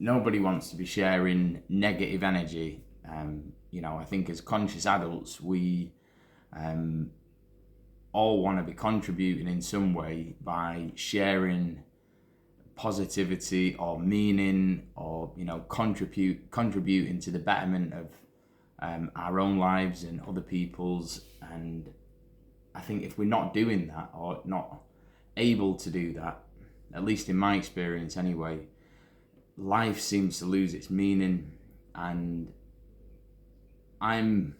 nobody wants to be sharing negative energy. I think as conscious adults, we all want to be contributing in some way by sharing positivity or meaning, or contributing to the betterment of our own lives and other people's. And I think if we're not doing that, or not able to do that, at least in my experience anyway, life seems to lose its meaning. And I'm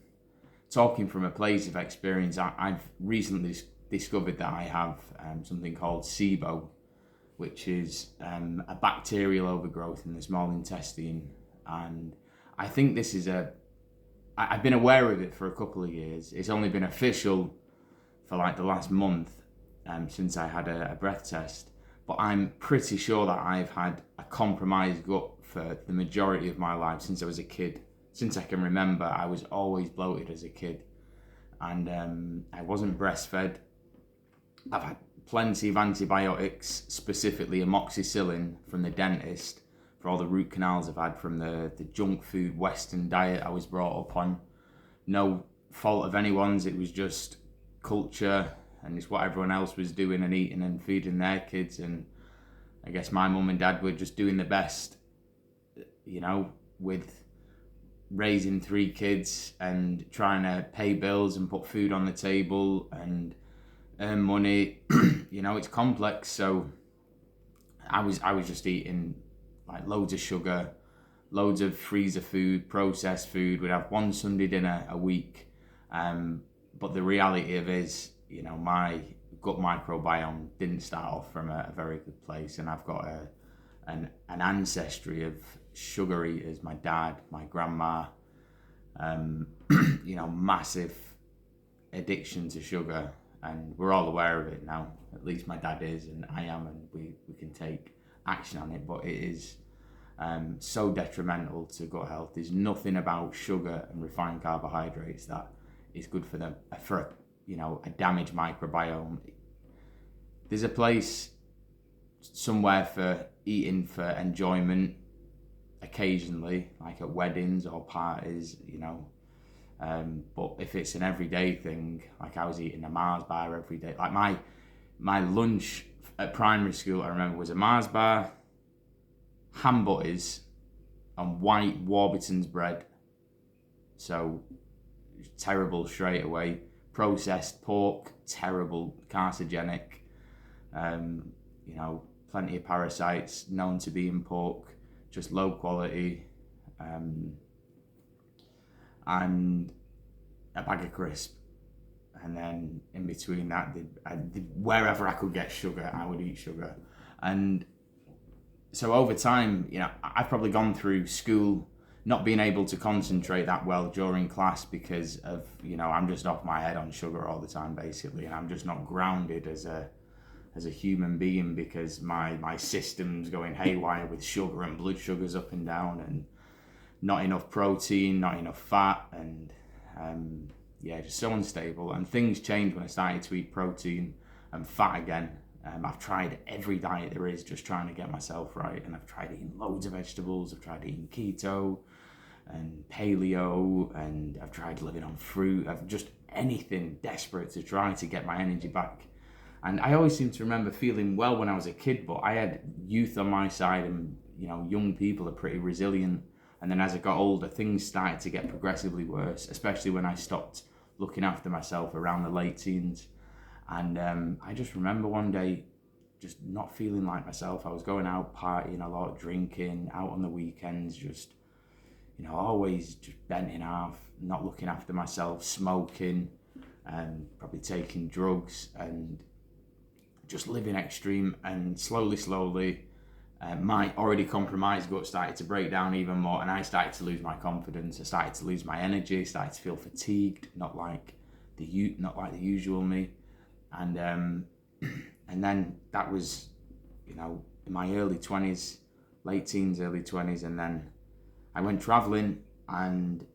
talking from a place of experience. I've recently discovered that I have something called SIBO, which is a bacterial overgrowth in the small intestine. And I think this is I've been aware of it for a couple of years. It's only been official for like the last month, since I had a breath test. But I'm pretty sure that I've had a compromised gut for the majority of my life since I was a kid. Since I can remember, I was always bloated as a kid, and I wasn't breastfed. I've had plenty of antibiotics, specifically amoxicillin from the dentist for all the root canals I've had from the junk food Western diet I was brought up on. No fault of anyone's, it was just culture, and it's what everyone else was doing and eating and feeding their kids. And I guess my mum and dad were just doing the best, with raising 3 kids and trying to pay bills and put food on the table and earn money. It's complex. So I was just eating like loads of sugar, loads of freezer food, processed food. We'd have one Sunday dinner a week. But the reality of it is, my gut microbiome didn't start off from a very good place, and I've got an ancestry of sugar eaters. My dad, my grandma, massive addiction to sugar, and we're all aware of it now. At least my dad is, and I am, and we can take action on it. But it is so detrimental to gut health. There's nothing about sugar and refined carbohydrates that is good for them, for a damaged microbiome. There's a place somewhere for eating for enjoyment occasionally, like at weddings or parties, but if it's an everyday thing, like I was eating a Mars bar every day. Like my lunch at primary school, I remember, was a Mars bar, ham butters, and white Warburton's bread. So terrible straight away. Processed pork, terrible, carcinogenic. Plenty of parasites known to be in pork, just low quality. And a bag of crisp. And then in between that, wherever I could get sugar, I would eat sugar. And so over time, I've probably gone through school not being able to concentrate that well during class because of, I'm just off my head on sugar all the time, basically. And I'm just not grounded as a human being because my system's going haywire with sugar, and blood sugar's up and down, and not enough protein, not enough fat, and just so unstable. And things changed when I started to eat protein and fat again. I've tried every diet there is, just trying to get myself right, and I've tried eating loads of vegetables. I've tried eating keto and paleo, and I've tried living on fruit. I've just anything desperate to try to get my energy back. And I always seem to remember feeling well when I was a kid, but I had youth on my side, and young people are pretty resilient. And then as I got older, things started to get progressively worse, especially when I stopped looking after myself around the late teens. And I just remember one day just not feeling like myself. I was going out partying a lot, drinking, out on the weekends, just, always just bent in half, not looking after myself, smoking, probably taking drugs, and just living extreme. And slowly, my already compromised gut started to break down even more, and I started to lose my confidence. I started to lose my energy, started to feel fatigued, not like the usual me. And then that was, in my early 20s, late teens, early 20s, and then I went traveling. And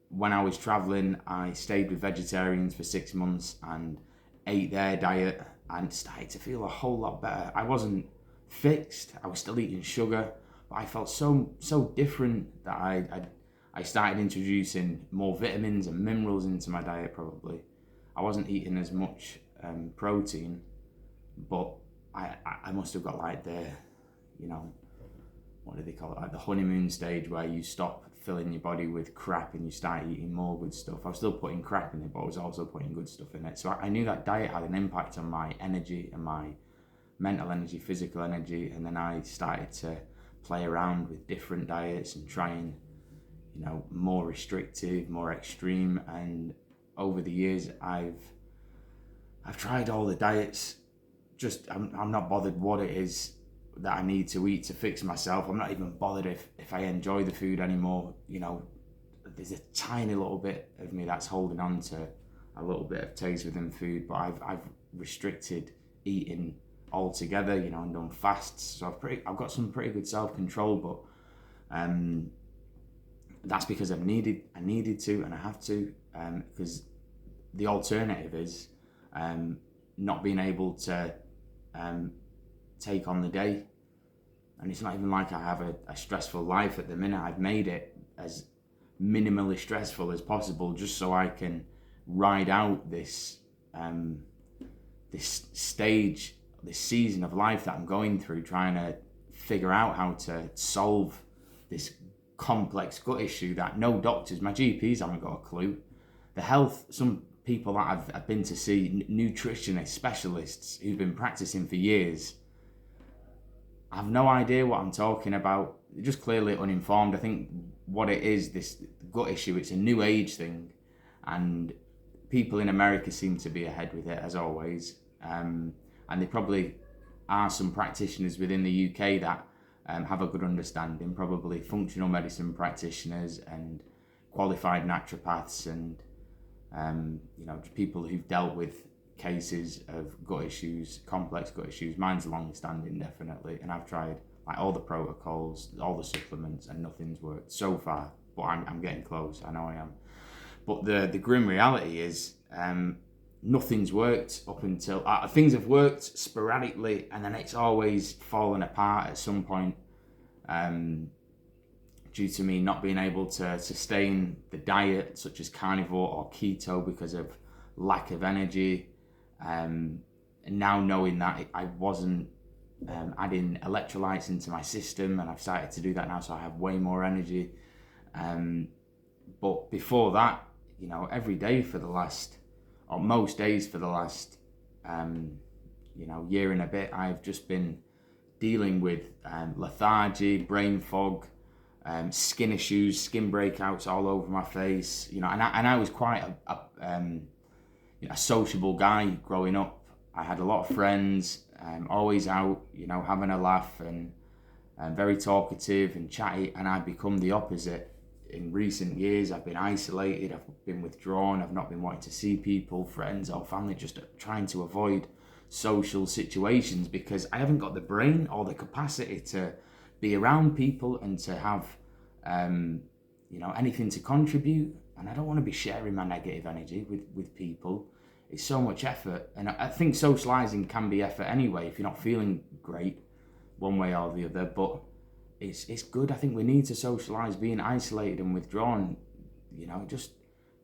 when I was traveling, I stayed with vegetarians for 6 months and ate their diet, and started to feel a whole lot better. I wasn't fixed. I was still eating sugar, but I felt so different that I started introducing more vitamins and minerals into my diet. Probably I wasn't eating as much protein, but I must have got like the, you know, what do they call it, like the honeymoon stage, where you stop filling your body with crap and you start eating more good stuff. I was still putting crap in it, but I was also putting good stuff in it. So I knew that diet had an impact on my energy and my mental energy, physical energy, and then I started to play around with different diets and trying, you know, more restrictive, more extreme. And over the years, I've tried all the diets. Just I'm not bothered what it is that I need to eat to fix myself. I'm not even bothered if I enjoy the food anymore. You know, there's a tiny little bit of me that's holding on to a little bit of taste within food, but I've restricted eating altogether, you know, and done fasts. So I've got some pretty good self-control, but that's because I needed to, and I have to, because the alternative is not being able to take on the day. And it's not even like I have a stressful life at the minute. I've made it as minimally stressful as possible, just so I can ride out this stage, this season of life that I'm going through, trying to figure out how to solve this complex gut issue that no doctors, my GPs haven't got a clue. The health, some people that I've been to see, nutritionists, specialists who've been practicing for years, I have no idea what I'm talking about. They're just clearly uninformed. I think what it is, this gut issue, it's a new age thing, and people in America seem to be ahead with it, as always. And there probably are some practitioners within the UK that have a good understanding, probably functional medicine practitioners and qualified naturopaths, and you know, people who've dealt with cases of gut issues, complex gut issues. Mine's long standing, definitely, and I've tried like all the protocols, all the supplements, and nothing's worked so far, but I'm getting close. I know I am. But the grim reality is nothing's worked up until things have worked sporadically, and then it's always fallen apart at some point due to me not being able to sustain the diet, such as carnivore or keto, because of lack of energy. And now knowing that I wasn't adding electrolytes into my system, and I've started to do that now, so I have way more energy. But before that, you know, every day for the last, or most days for the last, you know, year and a bit, I've just been dealing with lethargy, brain fog, skin issues, skin breakouts all over my face. You know, and I was quite a sociable guy growing up. I had a lot of friends, always out, you know, having a laugh, and very talkative and chatty. And I've become the opposite. In recent years, I've been isolated, I've been withdrawn, I've not been wanting to see people, friends or family, just trying to avoid social situations, because I haven't got the brain or the capacity to be around people and to have, you know, anything to contribute. And I don't want to be sharing my negative energy with people. It's so much effort. And I think socializing can be effort anyway, if you're not feeling great one way or the other. But it's good. I think we need to socialize. Being isolated and withdrawn, you know, just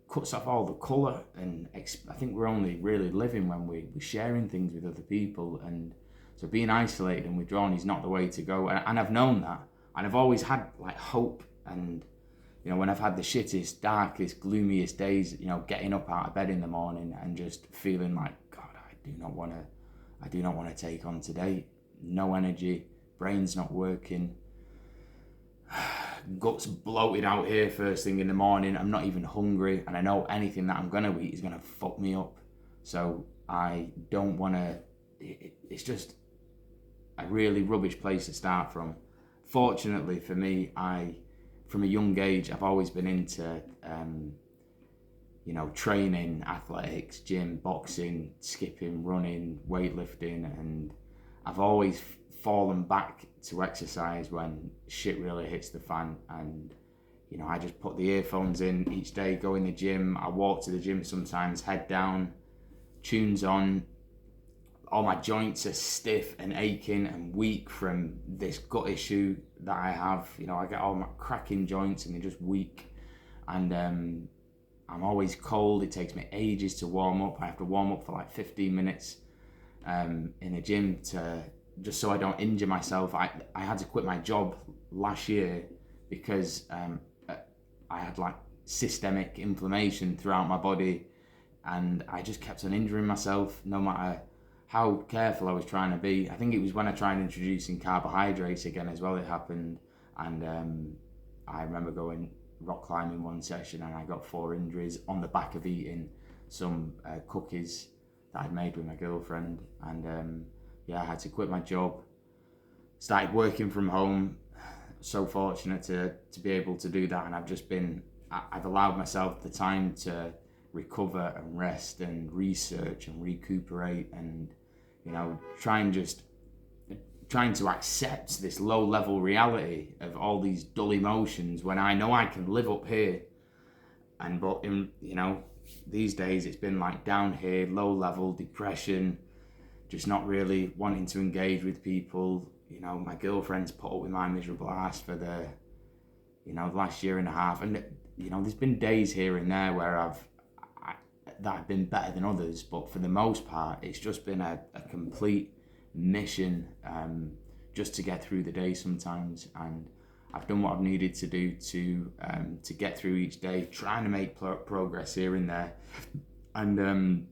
cuts off all the colour. And I think we're only really living when we're sharing things with other people. And so being isolated and withdrawn is not the way to go. And I've known that. And I've always had like hope. And, you know, when I've had the shittest, darkest, gloomiest days, you know, getting up out of bed in the morning and just feeling like, God, I do not want to take on today. No energy, brain's not working, guts bloated out here first thing in the morning. I'm not even hungry, and I know anything that I'm gonna eat is gonna fuck me up. So I don't want to. It's just a really rubbish place to start from. Fortunately for me, from a young age, I've always been into, you know, training, athletics, gym, boxing, skipping, running, weightlifting, and I've always fallen back to exercise when shit really hits the fan. And, you know, I just put the earphones in each day, go in the gym. I walk to the gym sometimes, head down, tunes on, all my joints are stiff and aching and weak from this gut issue that I have. You know, I get all my cracking joints and they're just weak. And I'm always cold. It takes me ages to warm up. I have to warm up for like 15 minutes in a gym just so I don't injure myself. I had to quit my job last year because I had like systemic inflammation throughout my body, and I just kept on injuring myself no matter how careful I was trying to be. I think it was when I tried introducing carbohydrates again as well, it happened. And I remember going rock climbing one session and I got 4 injuries on the back of eating some cookies that I'd made with my girlfriend. And I had to quit my job, started working from home. So fortunate to be able to do that, and I've allowed myself the time to recover and rest and research and recuperate, and you know, trying to accept this low level reality of all these dull emotions when I know I can live up here. But these days it's been like down here, low level depression, just not really wanting to engage with people. You know, my girlfriend's put up with my miserable ass for the last year and a half, and you know, there's been days here and there where that have been better than others, but for the most part, it's just been a complete mission just to get through the day sometimes. And I've done what I've needed to do to get through each day, trying to make progress here and there, and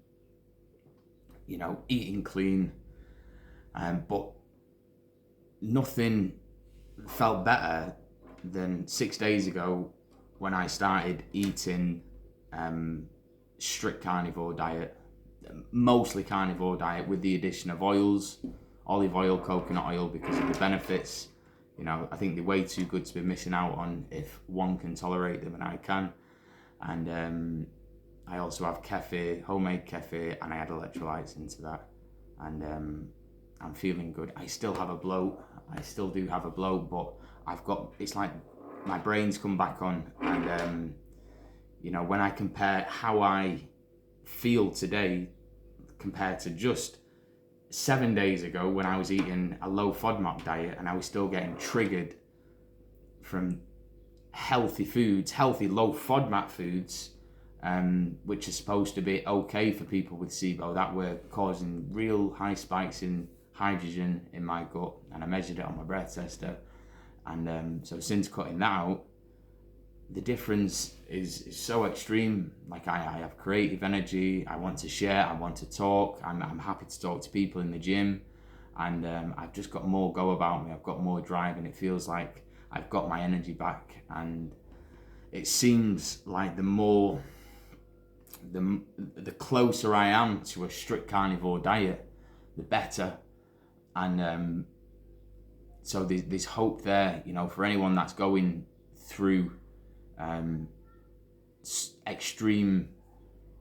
eating clean, but nothing felt better than 6 days ago when I started eating strict carnivore diet, mostly carnivore diet with the addition of oils, olive oil, coconut oil, because of the benefits. You know, I think they're way too good to be missing out on if one can tolerate them, and I can. And I also have kefir, homemade kefir, and I add electrolytes into that. And I'm feeling good. I still have a bloat. I still do have a bloat, but it's like my brain's come back on. And when I compare how I feel today compared to just 7 days ago when I was eating a low FODMAP diet and I was still getting triggered from healthy foods, healthy low FODMAP foods, which are supposed to be okay for people with SIBO, that were causing real high spikes in hydrogen in my gut, and I measured it on my breath tester. And so since cutting that out, the difference is so extreme. Like I have creative energy, I want to share, I want to talk, I'm happy to talk to people in the gym, and I've just got more go about me, I've got more drive, and it feels like I've got my energy back. And it seems like the closer I am to a strict carnivore diet, the better. And so there's hope there, for anyone that's going through extreme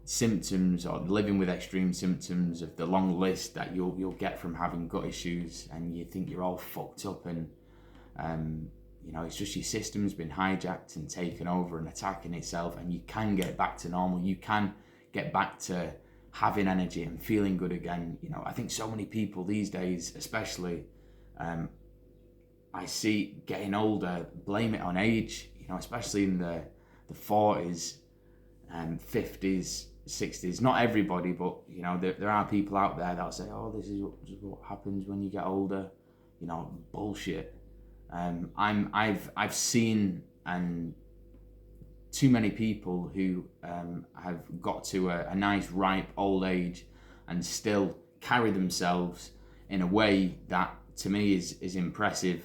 symptoms or living with extreme symptoms of the long list that you'll get from having gut issues, and you think you're all fucked up, and it's just your system's been hijacked and taken over and attacking itself, and you can get back to normal. You can get back to having energy and feeling good again. I think so many people these days, especially I see getting older, blame it on age, especially in the 40s and 50s, 60s. Not everybody, but there are people out there that'll say, oh, this is what happens when you get older. Bullshit. I've seen too many people who have got to a nice ripe old age and still carry themselves in a way that to me is impressive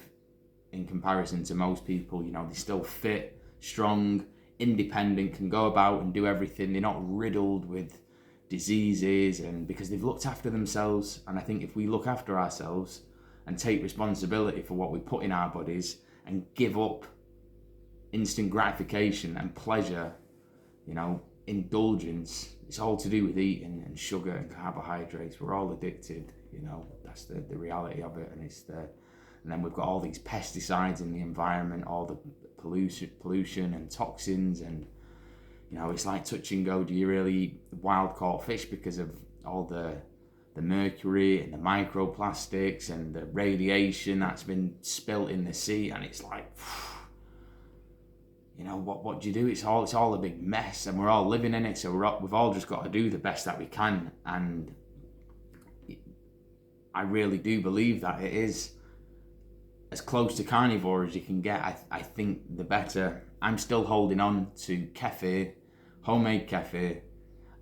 in comparison to most people. They're still fit, strong, independent, can go about and do everything. They're not riddled with diseases, and because they've looked after themselves. And I think if we look after ourselves and take responsibility for what we put in our bodies and give up instant gratification and pleasure, indulgence, it's all to do with eating and sugar and carbohydrates. We're all addicted, that's the reality of it. And then we've got all these pesticides in the environment, all the pollution and toxins, and it's like touch and go. Do you really eat wild caught fish because of all the the mercury and the microplastics and the radiation that's been spilt in the sea, and it's like, you know, what do you do? It's all a big mess, and we're all living in it. So we've all just got to do the best that we can. And I really do believe that it is as close to carnivore as you can get. I think the better. I'm still holding on to kefir, homemade kefir,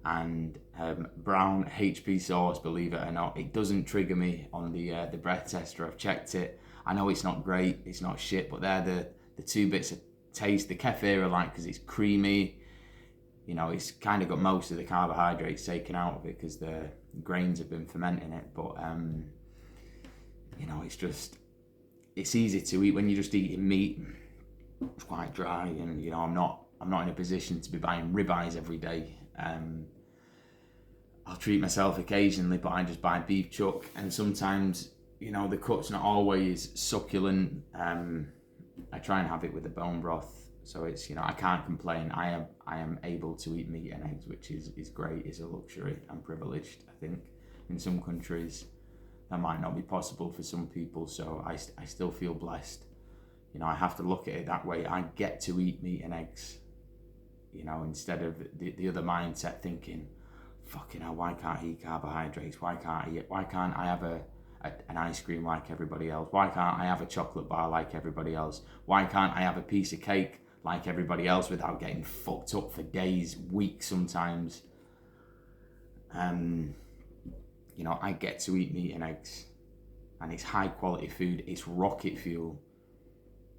and brown HP sauce. Believe it or not, it doesn't trigger me on the breath tester. I've checked it. I know it's not great, it's not shit, but they're the two bits of taste. The kefir I like because it's creamy. You know, it's kind of got most of the carbohydrates taken out of it because the grains have been fermenting it. But you know, it's easy to eat when you're just eating meat. It's quite dry, and you know, I'm not in a position to be buying ribeyes every day. I'll treat myself occasionally, but I just buy beef chuck, and sometimes, you know, the cut's not always succulent. I try and have it with the bone broth, so it's, you know, I can't complain. I am able to eat meat and eggs, which is great. It's a luxury. I'm privileged. I think in some countries that might not be possible for some people, so I still feel blessed. You know, I have to look at it that way. I get to eat meat and eggs, you know, instead of the other mindset thinking, fucking hell, why can't I eat carbohydrates? Why can't I have an ice cream like everybody else? Why can't I have a chocolate bar like everybody else? Why can't I have a piece of cake like everybody else without getting fucked up for days, weeks sometimes? You know, I get to eat meat and eggs, and it's high quality food. It's rocket fuel.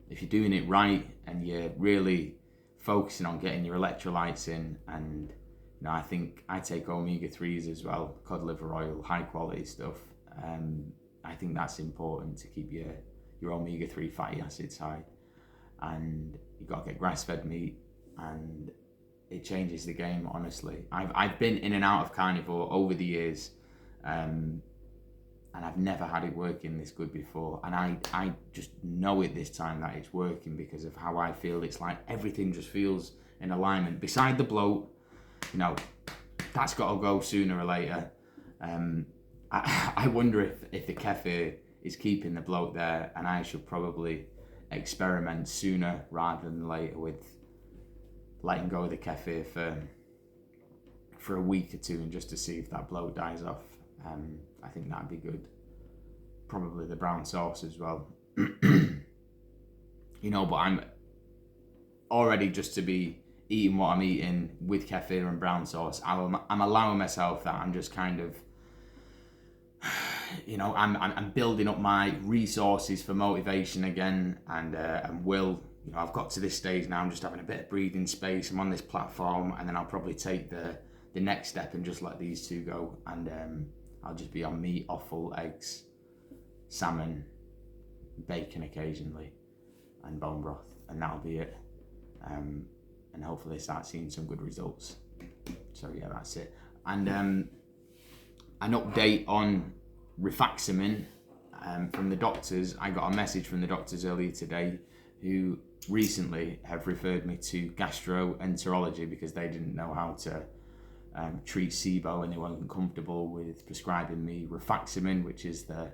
If you're doing it right and you're really focusing on getting your electrolytes in, and you know, I think I take omega-3s as well, cod liver oil, high quality stuff. I think that's important to keep your omega-3 fatty acids high. And you've got to get grass-fed meat, and it changes the game, honestly. I've been in and out of carnivore over the years, and I've never had it working this good before. And I just know it this time that it's working because of how I feel. It's like everything just feels in alignment. Beside the bloat, you know, that's got to go sooner or later. I wonder if the kefir is keeping the bloat there, and I should probably experiment sooner rather than later with letting go of the kefir for a week or two, and just to see if that bloat dies off. I think that'd be good. Probably the brown sauce as well. You know, but I'm already, just to be eating what I'm eating with kefir and brown sauce, I'm allowing myself that. I'm just kind of, you know, I'm building up my resources for motivation again, and will. You know, I've got to this stage now. I'm just having a bit of breathing space. I'm on this platform, and then I'll probably take the next step and just let these two go, and I'll just be on meat, offal, eggs, salmon, bacon occasionally, and bone broth, and that'll be it. And hopefully start seeing some good results. So yeah, that's it. And an update on rifaximin from the doctors. I got a message from the doctors earlier today who recently have referred me to gastroenterology because they didn't know how to treat SIBO, and they weren't comfortable with prescribing me rifaximin, which is the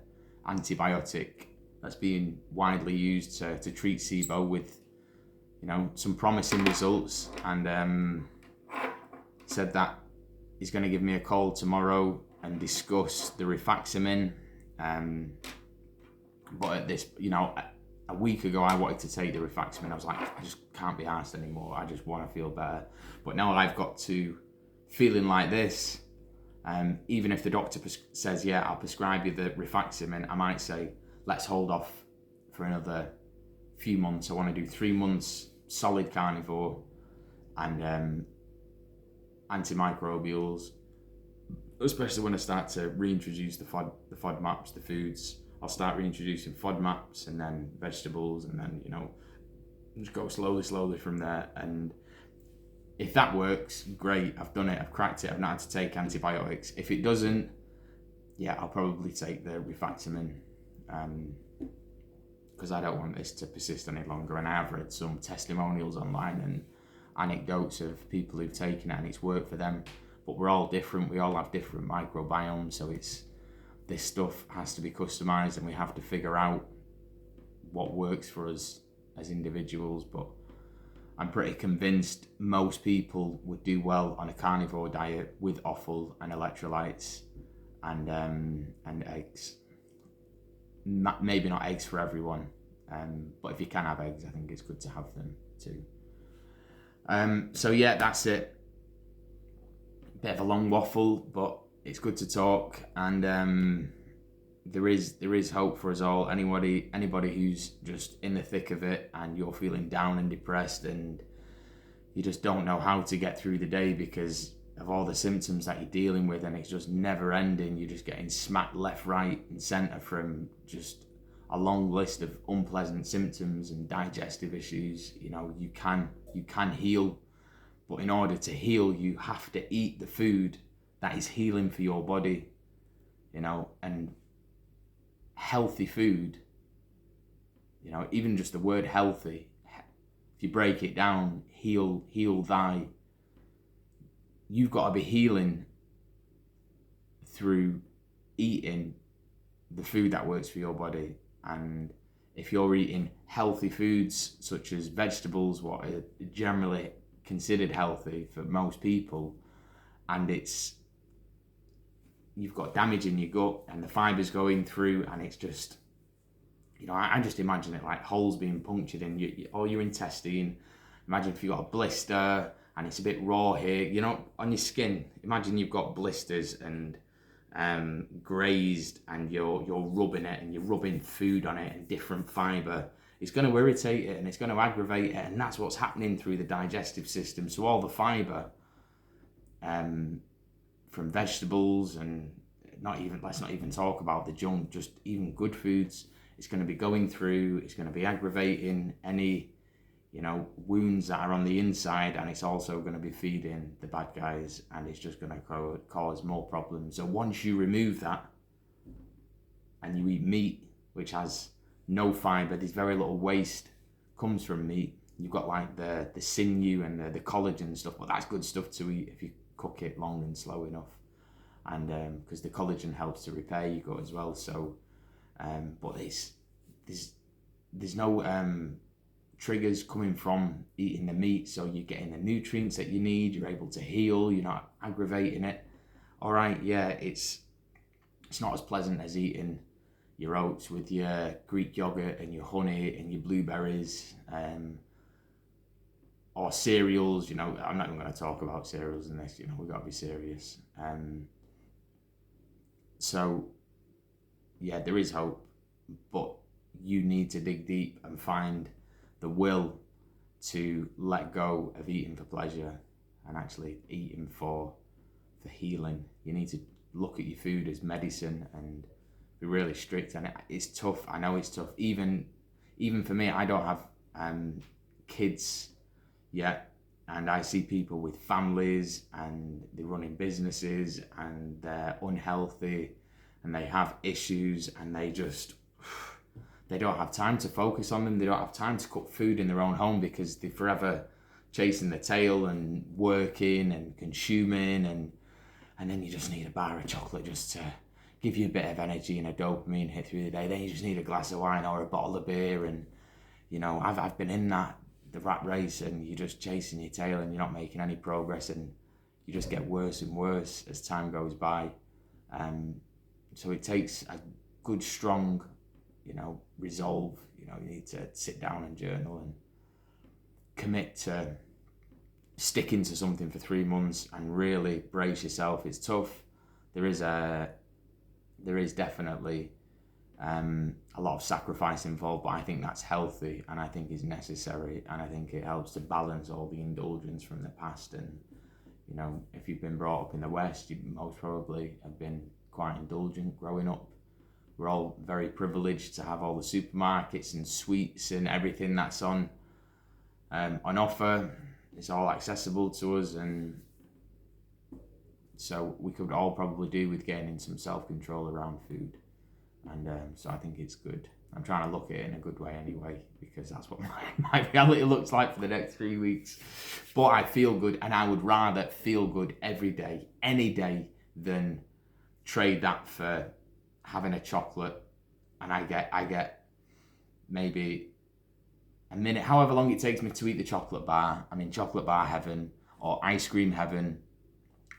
antibiotic that's being widely used to treat SIBO, with, you know, some promising results. And said that he's going to give me a call tomorrow and discuss the rifaximin. But at this, you know, a week ago I wanted to take the rifaximin. I was like, I just can't be arsed anymore. I just want to feel better. But now I've got to feeling like this, even if the doctor says, yeah, I'll prescribe you the rifaximin, I might say, let's hold off for another few months. I want to do 3 months solid carnivore and antimicrobials, especially when I start to reintroduce the FODMAPs, the foods. I'll start reintroducing FODMAPs and then vegetables, and then, you know, just go slowly from there. And if that works, great, I've done it, I've cracked it, I've not had to take antibiotics. If it doesn't, yeah, I'll probably take the rifaximin, because I don't want this to persist any longer. And I have read some testimonials online and anecdotes of people who've taken it and it's worked for them. But we're all different, we all have different microbiomes, so it's this stuff has to be customized, and we have to figure out what works for us as individuals. But I'm pretty convinced most people would do well on a carnivore diet with offal and electrolytes and eggs. Maybe not eggs for everyone, but if you can have eggs, I think it's good to have them too. So yeah, that's it. Bit of a long waffle, but it's good to talk, and there is hope for us all. Anybody who's just in the thick of it and you're feeling down and depressed and you just don't know how to get through the day because of all the symptoms that you're dealing with, and it's just never ending. You're just getting smacked left, right and centre from just a long list of unpleasant symptoms and digestive issues. You know, you can heal, but in order to heal, you have to eat the food that is healing for your body, you know, and healthy food, you know, even just the word healthy, if you break it down, heal thy, you've got to be healing through eating the food that works for your body. And if you're eating healthy foods such as vegetables, what are generally considered healthy for most people, and you've got damage in your gut and the fibers going through, and it's just, you know, I just imagine it like holes being punctured in all your intestine. Imagine if you've got a blister and it's a bit raw here, you know, on your skin. Imagine you've got blisters and grazed, and you're rubbing it and you're rubbing food on it and different fiber. It's going to irritate it and it's going to aggravate it, and that's what's happening through the digestive system. So all the fiber from vegetables, and let's not even talk about the junk, just even good foods, it's going to be going through, it's going to be aggravating any, you know, wounds that are on the inside, and it's also going to be feeding the bad guys, and it's just going to cause more problems. So once you remove that and you eat meat, which has no fiber, there's very little waste comes from meat. You've got like the sinew and the collagen and stuff, but that's good stuff to eat if you cook it long and slow enough, and because the collagen helps to repair your gut as well. So but there's no triggers coming from eating the meat, so you're getting the nutrients that you need, you're able to heal, you're not aggravating it. All right, yeah, it's not as pleasant as eating your oats with your Greek yogurt and your honey and your blueberries, or cereals. You know, I'm not even going to talk about cereals in this, you know, we've got to be serious. So yeah, there is hope, but you need to dig deep and find the will to let go of eating for pleasure and actually eating for healing. You need to look at your food as medicine and be really strict. And it's tough. I know it's tough. Even for me, I don't have kids yet, and I see people with families and they're running businesses and they're unhealthy and they have issues, and they don't have time to focus on them. They don't have time to cook food in their own home because they're forever chasing the tail and working and consuming, and then you just need a bar of chocolate just to give you a bit of energy and a dopamine hit through the day. Then you just need a glass of wine or a bottle of beer, and you know, I've been in the rat race, and you're just chasing your tail and you're not making any progress, and you just get worse and worse as time goes by. So it takes a good, strong, you know, resolve. You know, you need to sit down and journal and commit to sticking to something for 3 months and really brace yourself. It's tough. There is definitely a lot of sacrifice involved, but I think that's healthy and I think is necessary, and I think it helps to balance all the indulgence from the past. And you know, if you've been brought up in the West, you most probably have been quite indulgent growing up. We're all very privileged to have all the supermarkets and sweets and everything that's on offer. It's all accessible to us, and so we could all probably do with gaining some self-control around food. And so I think it's good. I'm trying to look at it in a good way anyway, because that's what my reality looks like for the next 3 weeks. But I feel good, and I would rather feel good every day, any day, than trade that for having a chocolate, and I get maybe a minute, however long it takes me to eat the chocolate bar. I'm in chocolate bar heaven or ice cream heaven.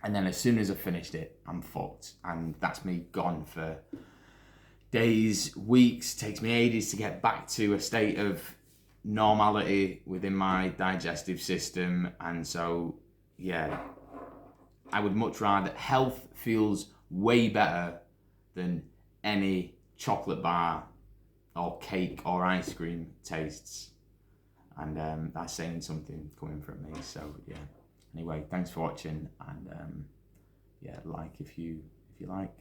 And then as soon as I've finished it, I'm fucked. And that's me gone for days, weeks. Takes me ages to get back to a state of normality within my digestive system. And so, yeah, I would much rather, health feels way better than any chocolate bar or cake or ice cream tastes. And that's saying something coming from me. So yeah. Anyway, thanks for watching, and yeah, like if you like.